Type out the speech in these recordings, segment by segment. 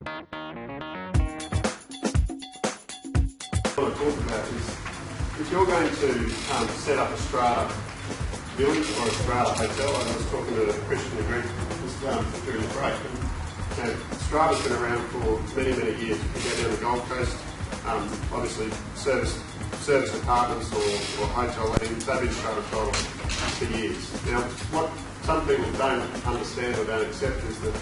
What I talk about is if you're going to set up a strata village or a strata hotel, like I was talking to Christian and Greg just during the break, and strata's been around for many, many years. You can go down the Gold Coast, obviously service apartments or hotel lanes, they've been strata titled for years. Now, what some people don't understand or don't accept is that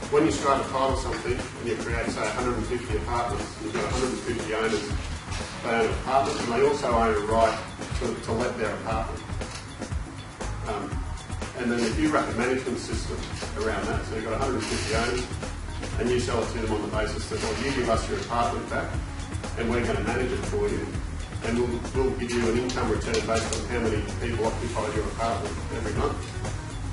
when you strata title something and you create, say, 150 apartments, you've got 150 owners. They own apartments and they also own a right to let their apartment. And then if you run a management system around that, so you've got 150 owners and you sell it to them on the basis that, well, you give us your apartment back and we're going to manage it for you, and we'll give you an income return based on how many people occupy your apartment every month.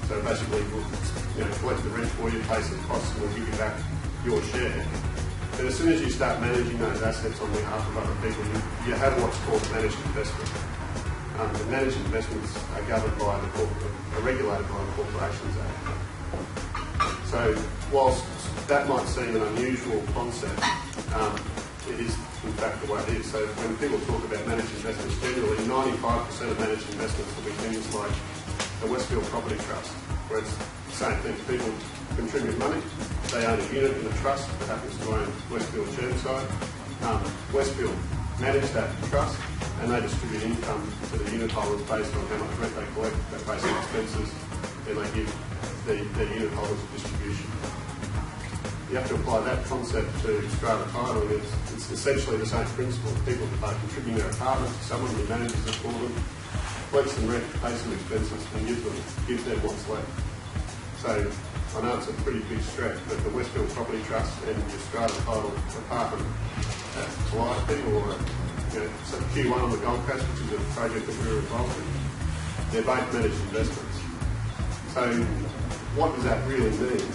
So basically we'll collect the rent for you, pay some costs, and we'll give you back your share. But as soon as you start managing those assets on behalf of other people, you have what's called managed investment. The managed investments are governed by are regulated by the Corporations Act. So whilst that might seem an unusual concept, it is in fact the way it is. So when people talk about managed investments, generally 95% of managed investments will be things like the Westfield Property Trust, where it's the same thing. People contribute money, they own a unit in a trust that happens to own Westfield Chermside. Westfield manage that trust and they distribute income to the unit holders based on how much rent they collect, their basic expenses, and they give the unit holders a distribution. You have to apply that concept to strata titling. It's essentially the same principle. People are contributing their apartment to someone who manages it for them, collects some rent, pays some expenses, and gives them what's left. So I know it's a pretty big stretch, but the Westfield Property Trust and your strata title apartment at Calliope or Q1 on the Gold Coast, which is a project that we were involved in, they're both managed investments. So what does that really mean?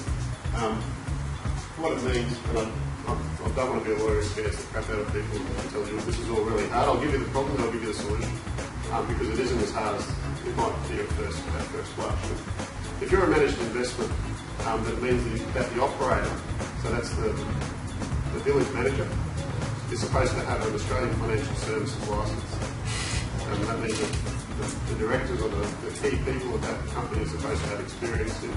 What it means, and I don't want to be a lawyer who scares the crap out of people and tells you this is all really hard. I'll give you the problem and I'll give you the solution, because it isn't as hard as it might be at first blush. If you're a managed investment, that means that the operator, so that's the village manager, is supposed to have an Australian Financial Services licence. And that means that the directors or the key people of that company are supposed to have experience in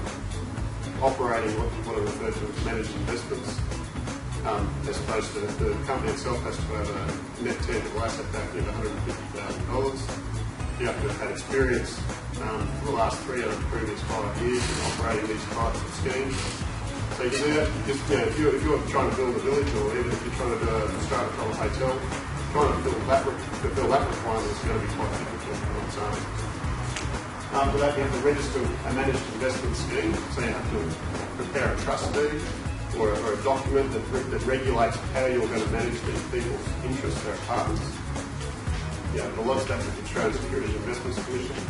operating what are referred to as managed investments, as opposed to the company itself has to have a net tangible asset backing of $150,000. You have to have had experience for the last 3 out of the previous 5 years in operating these types of schemes. So you can do that. If you're trying to build a village, or even if you're trying to do a strata title hotel, trying to fulfill that requirement is going to be quite difficult on its own. After that, you have to register a managed investment scheme, so you have to prepare a trust deed or a document that regulates how you're going to manage these people's interests, their apartments. You have to lodge that with the Australian Securities Investments Commission.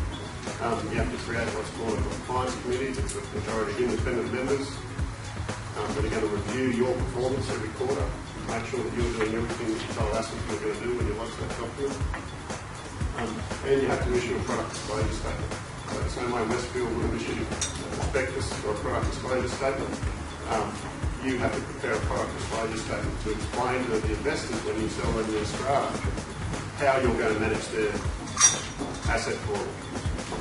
You have to create what's called a compliance committee. It's a majority of independent members that are going to review your performance every quarter, make sure that you're doing everything that you told us you're going to do when you lodge that document. And you have to issue a product disclosure statement. So the same way Westfield would have issued a prospectus or a product disclosure statement, you have to prepare a product disclosure statement to explain to the investors when you sell them your strata how you're going to manage their asset for them.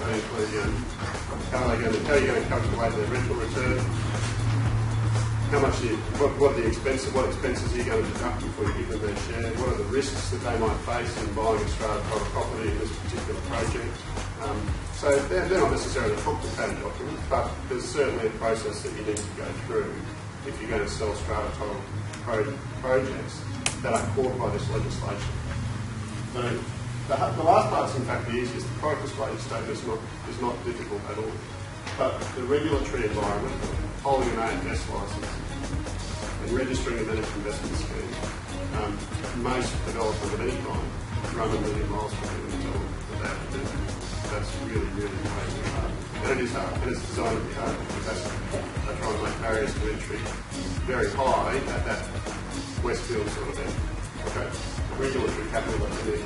How are you going to calculate their rental return? What expenses are you going to deduct before you give them their share? What are the risks that they might face in buying a strata title property in this particular project? So they're not necessarily complicated documents, but there's certainly a process that you need to go through if you're going to sell strata title projects that are caught by this legislation. So the last part's in fact the easiest. The product disclosure statement is not difficult at all. But the regulatory environment, holding an AFS licence and registering a managed investment scheme, most developers of any kind run a million miles from you and tell them that they have to do that. That's really, really crazy hard. And it is hard, and it's designed to be hard because they're trying to make barriers to entry very high at that Westfield sort of end. Okay, regulatory capital that you need.